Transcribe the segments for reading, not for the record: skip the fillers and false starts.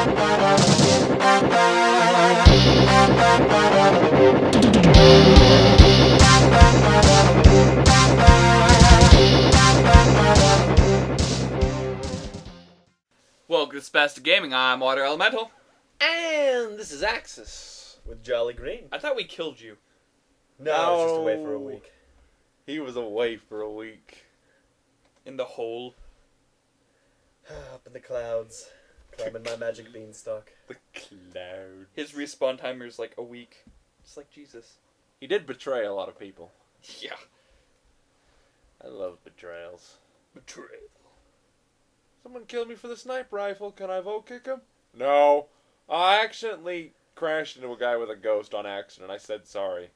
Welcome to Spazticgaming. I'm Water Elemental. And this is Axis. With Jolly Green. I thought we killed you. No, I was just away for a week. He was away for a week. In the hole. Up in the clouds. Climbing my magic beanstalk. The cloud. His respawn timer is like a week. Just like Jesus. He did betray a lot of people. Yeah. I love betrayals. Betrayal. Someone killed me for the sniper rifle. Can I vote kick him? No. I accidentally crashed into a guy with a ghost on accident. I said sorry.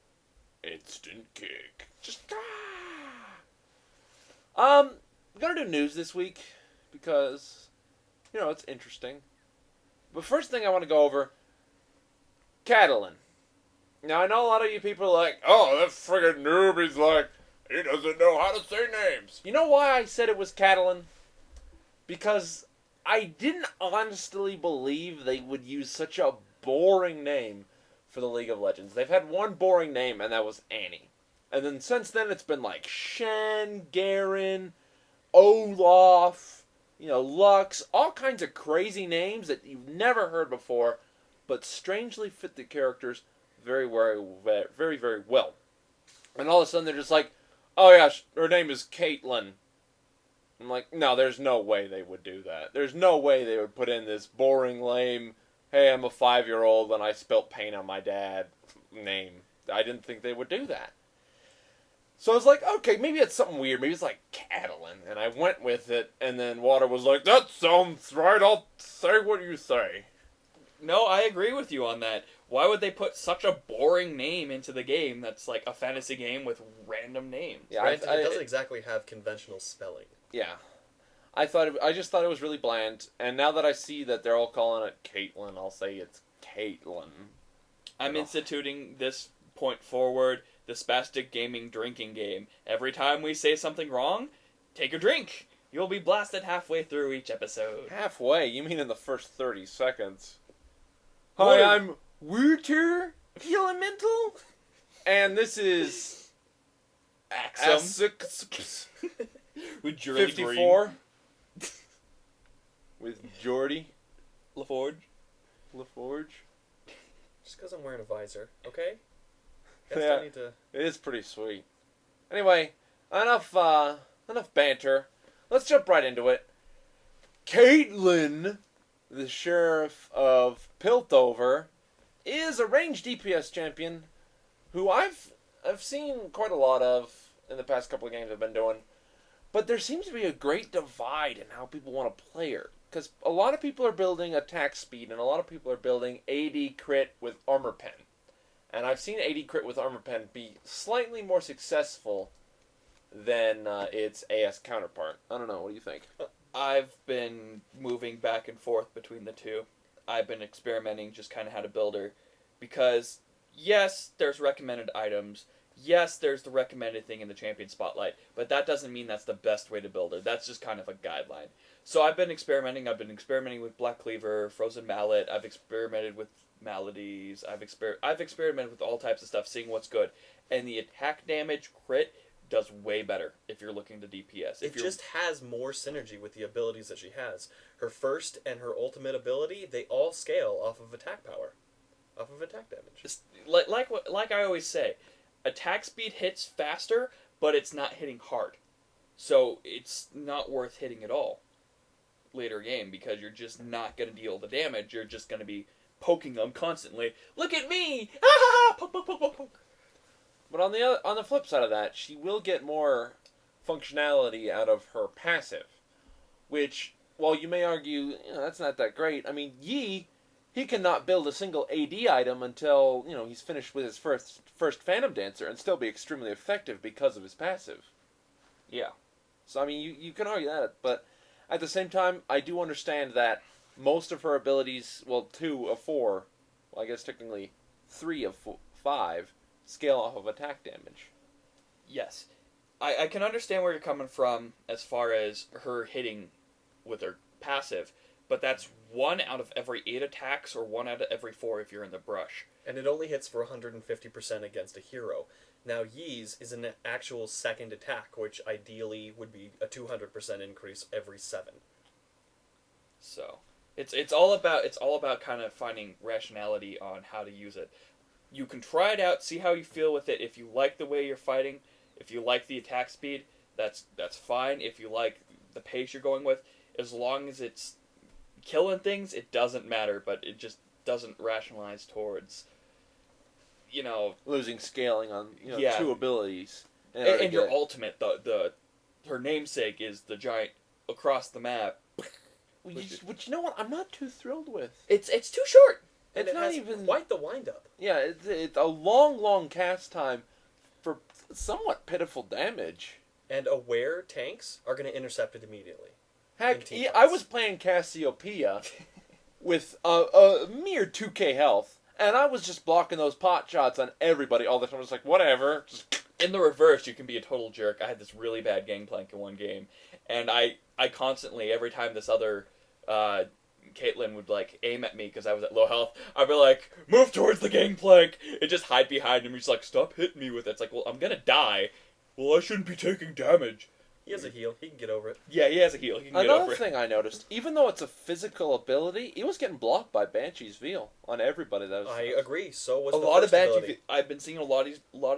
Instant kick. Just we're gonna do news this week because it's interesting. But first thing I want to go over, Caitlyn. Now I know a lot of you people are like, oh, that friggin' noob, he's like, he doesn't know how to say names. You know why I said it was Caitlyn? Because I didn't honestly believe they would use such a boring name for the League of Legends. They've had one boring name, and that was Annie. And then since then, it's been like Shen, Garen, Olaf, Lux, all kinds of crazy names that you've never heard before, but strangely fit the characters very, very, very, very well. And all of a sudden, they're just like, oh yeah, her name is Caitlyn. I'm like, no, there's no way they would do that. There's no way they would put in this boring, lame, hey, I'm a 5-year-old and I spilt paint on my dad name. I didn't think they would do that. So I was like, okay, maybe it's something weird. Maybe it's like Caitlyn. And I went with it, and then Water was like, that sounds right, I'll say what you say. No, I agree with you on that. Why would they put such a boring name into the game that's like a fantasy game with random names? Yeah, it doesn't exactly have conventional spelling. Yeah. I just thought it was really bland, and now that I see that they're all calling it Caitlyn, I'll say it's Caitlyn. I'm instituting this point forward, the Spazticgaming drinking game. Every time we say something wrong, take a drink. You'll be blasted halfway through each episode. Halfway? You mean in the first 30 seconds? Hi, I'm Water Elemental, and this is Axum. With Jordy 54. With Jordy LaForge. Just because I'm wearing a visor, okay? Yeah, Need to... it is pretty sweet. Anyway, enough banter. Let's jump right into it. Caitlyn, the Sheriff of Piltover, is a ranged DPS champion who I've seen quite a lot of in the past couple of games I've been doing. But there seems to be a great divide in how people want to play her. Because a lot of people are building attack speed, and a lot of people are building AD crit with armor pen. And I've seen AD crit with armor pen be slightly more successful than its AS counterpart. I don't know, what do you think? I've been moving back and forth between the two. I've been experimenting just kind of how to build her. Because, yes, there's recommended items. Yes, there's the recommended thing in the champion spotlight, but that doesn't mean that's the best way to build her. That's just kind of a guideline. So I've been experimenting. I've been experimenting with Black Cleaver, Frozen Mallet. I've experimented with Maladies. I've experimented with all types of stuff, seeing what's good. And the attack damage crit does way better if you're looking to DPS. It just has more synergy with the abilities that she has. Her first and her ultimate ability, they all scale off of attack power, off of attack damage. Just like I always say, attack speed hits faster, but it's not hitting hard. So it's not worth hitting at all later game because you're just not going to deal the damage. You're just going to be poking them constantly. Look at me! Ah! Poke, poke, poke, poke, poke. But on the flip side of that, she will get more functionality out of her passive. Which, while you may argue, that's not that great. I mean, Yi, he cannot build a single AD item until, he's finished with his first Phantom Dancer and still be extremely effective because of his passive. Yeah. So, I mean, you can argue that, but at the same time, I do understand that most of her abilities, 2 of 4, I guess technically 3 of 5, scale off of attack damage. Yes. I can understand where you're coming from as far as her hitting with her passive, but that's 1 out of every 8 attacks or 1 out of every 4 if you're in the brush. And it only hits for 150% against a hero. Now, Yee's is an actual second attack, which ideally would be a 200% increase every 7. So it's all about kind of finding rationality on how to use it. You can try it out, see how you feel with it. If you like the way you're fighting, if you like the attack speed, that's fine. If you like the pace you're going with, as long as it's killing things, it doesn't matter. But it just doesn't rationalize towards, losing scaling on 2 abilities. And your ultimate, her namesake is the giant across the map. Which you know what? I'm not too thrilled with. It's too short. And It's it not has even quite the wind-up. Yeah, it's a long cast time for somewhat pitiful damage. And aware tanks are going to intercept it immediately. Heck, I was playing Cassiopeia with a mere 2k health, and I was just blocking those pot shots on everybody all the time. I was like, whatever. Just... In the reverse, you can be a total jerk. I had this really bad gangplank in one game, and I constantly, every time this other Caitlyn would aim at me because I was at low health, I'd be like, move towards the gangplank, and just hide behind him. He's like, stop hitting me with it. It's like, well, I'm gonna die. Well, I shouldn't be taking damage. He has a heal. He can get over it. Yeah, he has a heal. He can get over Another it. thing I noticed, even though it's a physical ability, it was getting blocked by Banshee's Veil on everybody. I agree. So was a the lot first of Banshee. ability. I've been seeing a lot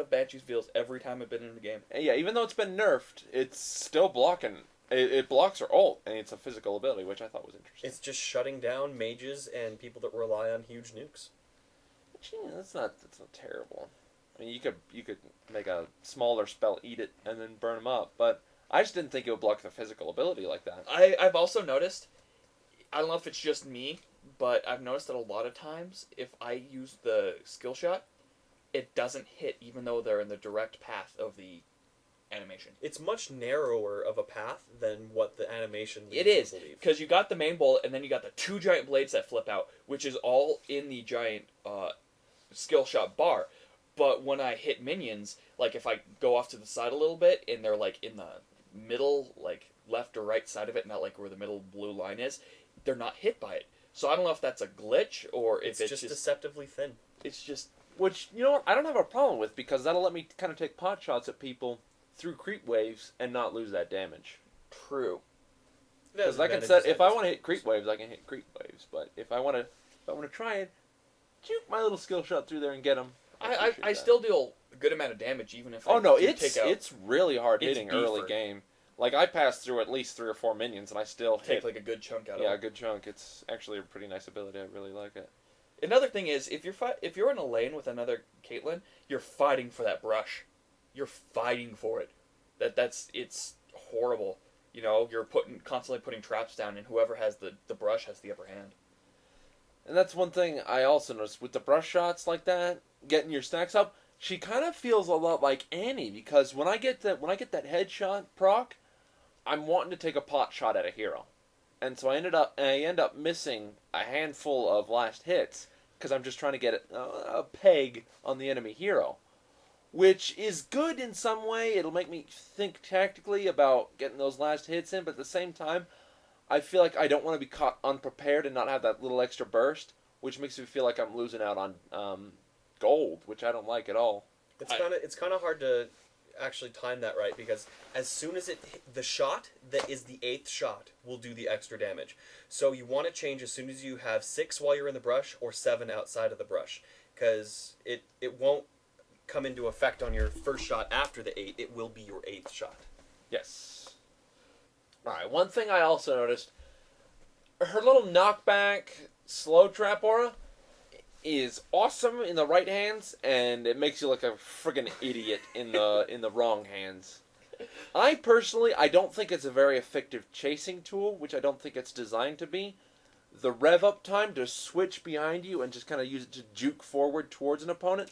of Banshee's Veils every time I've been in the game. And yeah, even though it's been nerfed, it's still blocking. It blocks her ult, and it's a physical ability, which I thought was interesting. It's just shutting down mages and people that rely on huge nukes. That's not terrible. I mean, you could make a smaller spell, eat it, and then burn them up. But I just didn't think it would block the physical ability like that. I've also noticed, I don't know if it's just me, but I've noticed that a lot of times, if I use the skill shot, it doesn't hit even though they're in the direct path of the animation. It's much narrower of a path than what the animation leads It is, to believe. because you got the main bullet, and then you got the 2 giant blades that flip out, which is all in the giant skill shot bar. But when I hit minions, if I go off to the side a little bit, and they're in the middle, left or right side of it, not where the middle blue line is, they're not hit by it. So I don't know if that's a glitch, or if it's just deceptively thin. It's just... Which, you know what, I don't have a problem with, because that'll let me kind of take pot shots at people through creep waves and not lose that damage. True. Because like I said, if I want to hit creep waves, I can hit creep waves. But if I want to try and juke my little skill shot through there and get them, I still deal a good amount of damage, even if it's really hard hitting early game. I passed through at least 3 or 4 minions, and I still take a good chunk out of it. Yeah, a good chunk. It's actually a pretty nice ability. I really like it. Another thing is, if you're in a lane with another Caitlyn, you're fighting for that brush. You're fighting for it. It's horrible. You're constantly putting traps down, and whoever has the brush has the upper hand. And that's one thing I also noticed with the brush shots like that, getting your stacks up. She kind of feels a lot like Annie, because when I get that headshot proc, I'm wanting to take a pot shot at a hero, and so I end up missing a handful of last hits because I'm just trying to get a peg on the enemy hero, which is good in some way. It'll make me think tactically about getting those last hits in, but at the same time, I feel like I don't want to be caught unprepared and not have that little extra burst, which makes me feel like I'm losing out on gold, which I don't like at all. It's kind of hard to actually time that right, because as soon as the shot that is the 8th shot will do the extra damage. So you want to change as soon as you have 6 while you're in the brush or 7 outside of the brush, because it won't come into effect on your first shot after the 8. It will be your 8th shot. Yes. Alright, one thing I also noticed, her little knockback slow trap aura is awesome in the right hands, and it makes you look a friggin' idiot in the wrong hands. I don't think it's a very effective chasing tool, which I don't think it's designed to be. The rev up time to switch behind you and just kind of use it to juke forward towards an opponent,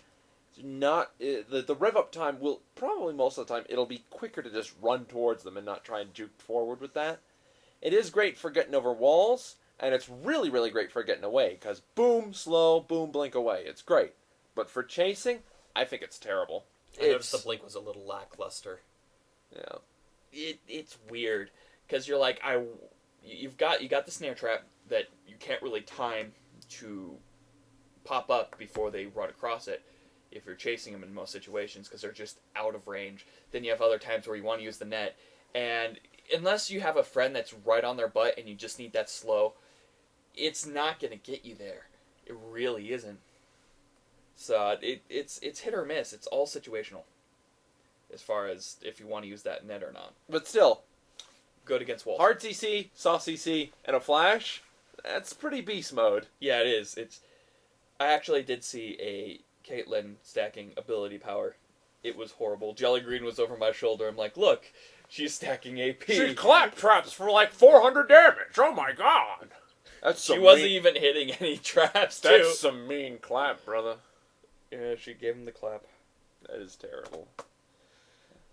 the rev up time will probably most of the time it'll be quicker to just run towards them and not try and juke forward with that. It is great for getting over walls, and it's really, really great for getting away, because boom, slow, boom, blink away. It's great. But for chasing, I think it's terrible. I noticed the blink was a little lackluster. Yeah. It's weird, because you're like, you got the snare trap, that you can't really time to pop up before they run across it if you're chasing them in most situations because they're just out of range. Then you have other times where you want to use the net, and unless you have a friend that's right on their butt and you just need that slow, it's not going to get you there. It really isn't. So it's hit or miss. It's all situational as far as if you want to use that net or not. But still, good against Wolf. hard CC, soft CC, and a flash, that's pretty beast mode. Yeah, it is. I actually did see a Caitlyn stacking ability power. It was horrible. Jelly Green was over my shoulder. I'm like, look, she's stacking AP. She clap traps for like 400 damage. Oh my god. She wasn't even hitting any traps, too. That's some mean clap, brother. Yeah, she gave him the clap. That is terrible.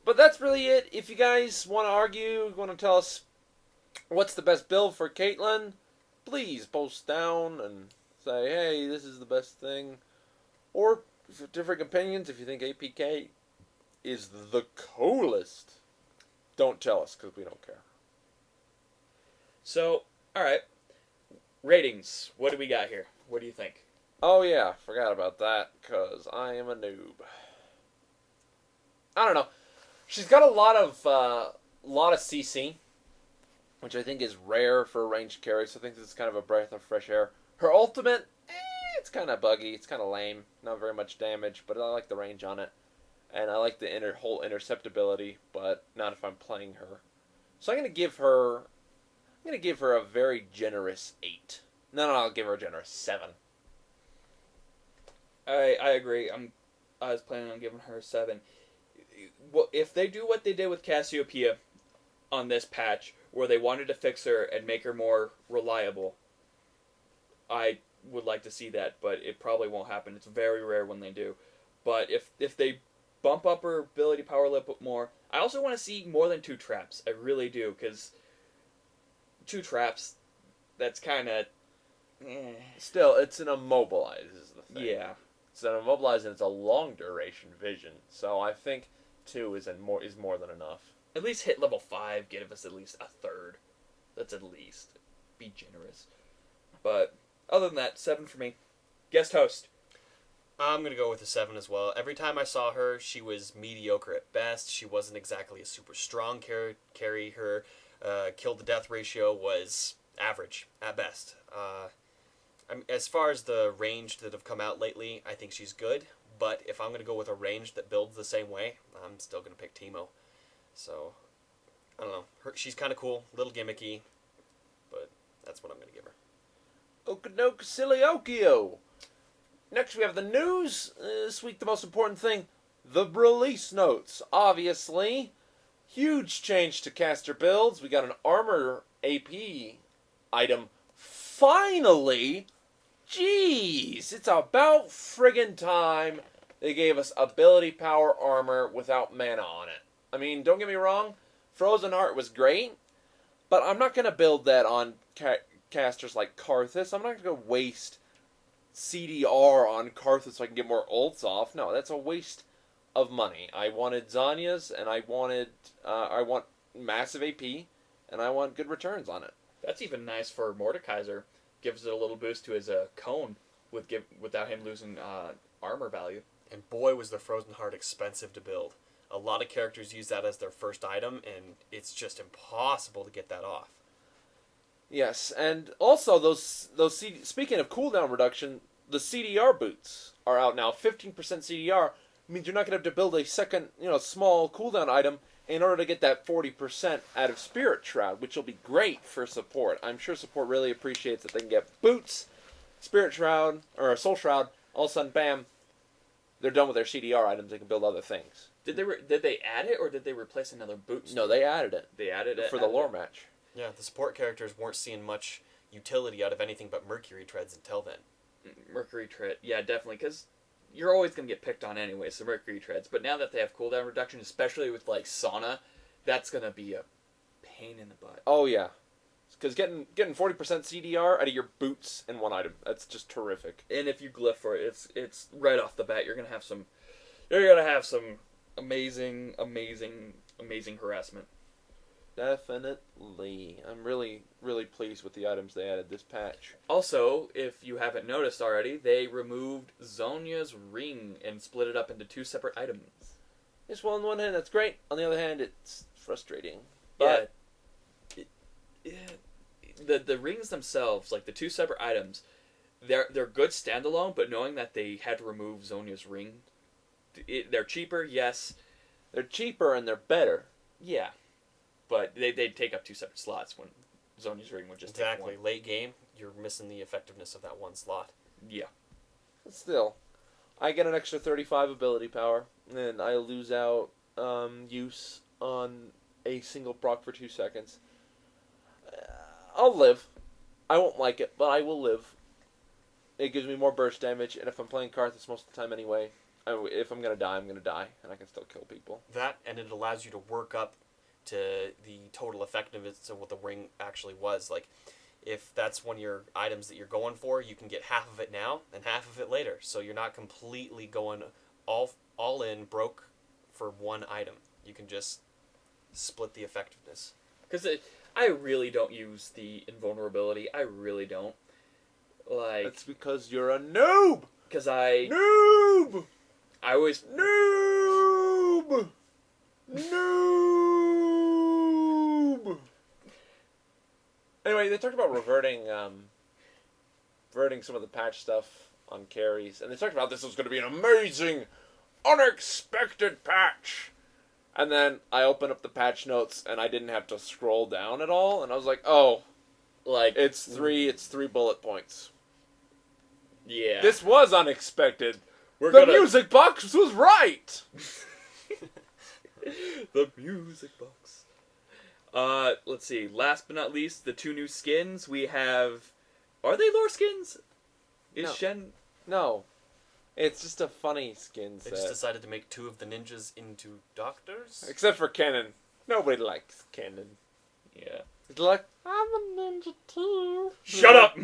But that's really it. If you guys want to argue, want to tell us what's the best build for Caitlyn, please post down and say, hey, this is the best thing. Or different opinions, if you think APK is the coolest, don't tell us because we don't care. So, alright. Ratings. What do we got here? What do you think? Oh yeah, forgot about that because I am a noob. I don't know. She's got a lot of CC, which I think is rare for a ranged carry, so I think this is kind of a breath of fresh air. Her ultimate, it's kind of buggy, it's kind of lame, not very much damage, but I like the range on it. And I like the whole interceptability, but not if I'm playing her. So I'm going to give her a very generous 8. No, I'll give her a generous 7. I agree. I was planning on giving her a 7. Well, if they do what they did with Cassiopeia on this patch, where they wanted to fix her and make her more reliable, I would like to see that, but it probably won't happen. It's very rare when they do. But if they bump up her ability power a little bit more, I also want to see more than 2 traps. I really do, because 2 traps, that's kind of... Still, it's an immobilize is the thing. Yeah. It's an immobilize and it's a long duration vision. So I think 2 is more than enough. At least hit level 5, give us at least a third. That's at least. Be generous. But other than that, 7 for me. Guest host. I'm going to go with a 7 as well. Every time I saw her, she was mediocre at best. She wasn't exactly a super strong carry. Her kill-to-death ratio was average at best. As far as the range that have come out lately, I think she's good. But if I'm going to go with a range that builds the same way, I'm still going to pick Teemo. So, I don't know. She's kind of cool, little gimmicky, but that's what I'm going to give her. Okanoke Sillyokio. Next we have the news. This week the most important thing, the release notes. Obviously, huge change to caster builds. We got an armor AP item. Finally! Jeez! It's about friggin' time they gave us ability power armor without mana on it. I mean, don't get me wrong, Frozen Heart was great, but I'm not going to build that on casters like Karthus. I'm not going to waste CDR on Karthus so I can get more ults off. No, that's a waste of money. I wanted Zanya's, and I want massive AP, and I want good returns on it. That's even nice for Mordekaiser. Gives it a little boost to his cone without him losing armor value. And boy, was the Frozen Heart expensive to build. A lot of characters use that as their first item, and it's just impossible to get that off. Yes, and also speaking of cooldown reduction, the CDR boots are out now. 15% CDR means you're not going to have to build a second, small cooldown item in order to get that 40% out of Spirit Shroud, which will be great for support. I'm sure support really appreciates that they can get boots, Spirit Shroud, or Soul Shroud, all of a sudden, bam, they're done with their CDR items, they can build other things. Did they add it, or did they replace another boot? No, they added it. They added it? For the lore match. Yeah, the support characters weren't seeing much utility out of anything but Mercury Treads until then. Mercury Tread, yeah, definitely, because you're always going to get picked on anyway, so Mercury Treads. But now that they have cooldown reduction, especially with, Sauna, that's going to be a pain in the butt. Oh, yeah. Because getting 40% CDR out of your boots in one item, that's just terrific. And if you glyph for it, it's right off the bat, you're going to have some amazing harassment. Definitely. I'm really, really pleased with the items they added this patch. Also, if you haven't noticed already, they removed Zhonya's ring and split it up into 2 separate items. Yes, well, on one hand, that's great. On the other hand, it's frustrating. But the rings themselves, like the 2 separate items, they're good standalone, but knowing that they had to remove Zhonya's ring, they're cheaper, yes. They're cheaper and they're better. Yeah. But they'd take up 2 separate slots when Zhonya's ring would just take one. Late game, you're missing the effectiveness of that one slot. Yeah. But still, I get an extra 35 ability power, and I lose out use on a single proc for 2 seconds. I'll live. I won't like it, but I will live. It gives me more burst damage, and if I'm playing Karthus most of the time anyway, if I'm going to die, I'm going to die, and I can still kill people. That, and it allows you to work up to the total effectiveness of what the ring actually was. Like, if that's one of your items that you're going for, you can get half of it now and half of it later. So you're not completely going all in broke for one item. You can just split the effectiveness. Because I really don't use the invulnerability. I really don't. Like, That's because you're a noob! because I always Noob! Noob! Anyway, they talked about reverting some of the patch stuff on carries, and they talked about this was going to be an amazing, unexpected patch. And then I opened up the patch notes, and I didn't have to scroll down at all, and I was like, oh, like it's three bullet points. yeah. This was unexpected. We're The gonna music box was right! the music box. Let's see. Last but not least, the 2 new skins we have. Are they lore skins? Is No. Shen? No. It's just a funny skin They set. just decided to make 2 of the ninjas into doctors. Except for Kennen. Nobody likes Kennen. Yeah. It's like, I'm a ninja too. Shut up.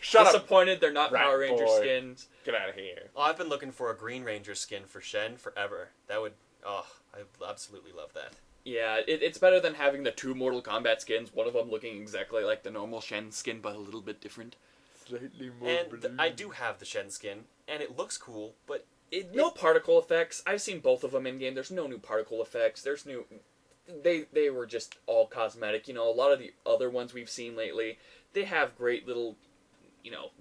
Shut up. Disappointed they're not Rat Power Ranger boy. skins. Get out of here. Oh, I've been looking for a Green Ranger skin for Shen forever. That would... Oh, I absolutely love that. Yeah, it's better than having the 2 Mortal Kombat skins. One of them looking exactly like the normal Shen skin, but a little bit different. Slightly more And I do have the Shen skin, and it looks cool, but... No particle effects. I've seen both of them in game. There's no new particle effects. There's new. They were just all cosmetic. You know, a lot of the other ones we've seen lately, they have great little,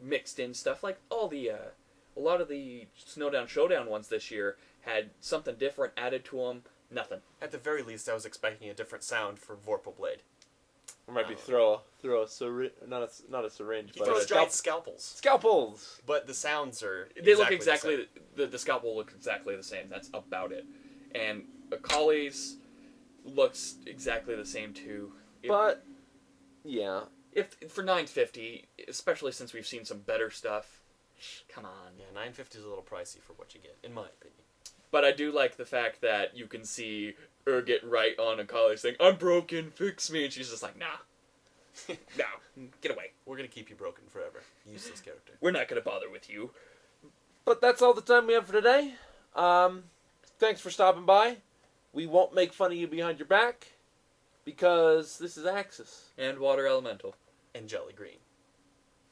mixed in stuff. Like all the, a lot of the Snowdown Showdown ones this year had something different added to them. Nothing. At the very least, I was expecting a different sound for Vorpal Blade. Or maybe throw a syringe, not a syringe, He but throws a giant scalpels. scalpels. But the sounds are They look the same. exactly. The scalpel looks exactly the same. That's about it. And Akali's looks exactly the same too. But yeah, If for $9.50, especially since we've seen some better stuff, come on. Yeah, $9.50 is a little pricey for what you get, in my opinion. But I do like the fact that you can see her get right on Akali saying, "I'm broken, fix me," and she's just like, "Nah, no, get away. We're gonna keep you broken forever. Useless character. We're not gonna bother with you." but that's all the time we have for today. Thanks for stopping by. We won't make fun of you behind your back because this is Axis. And Water Elemental. And Jelly Green.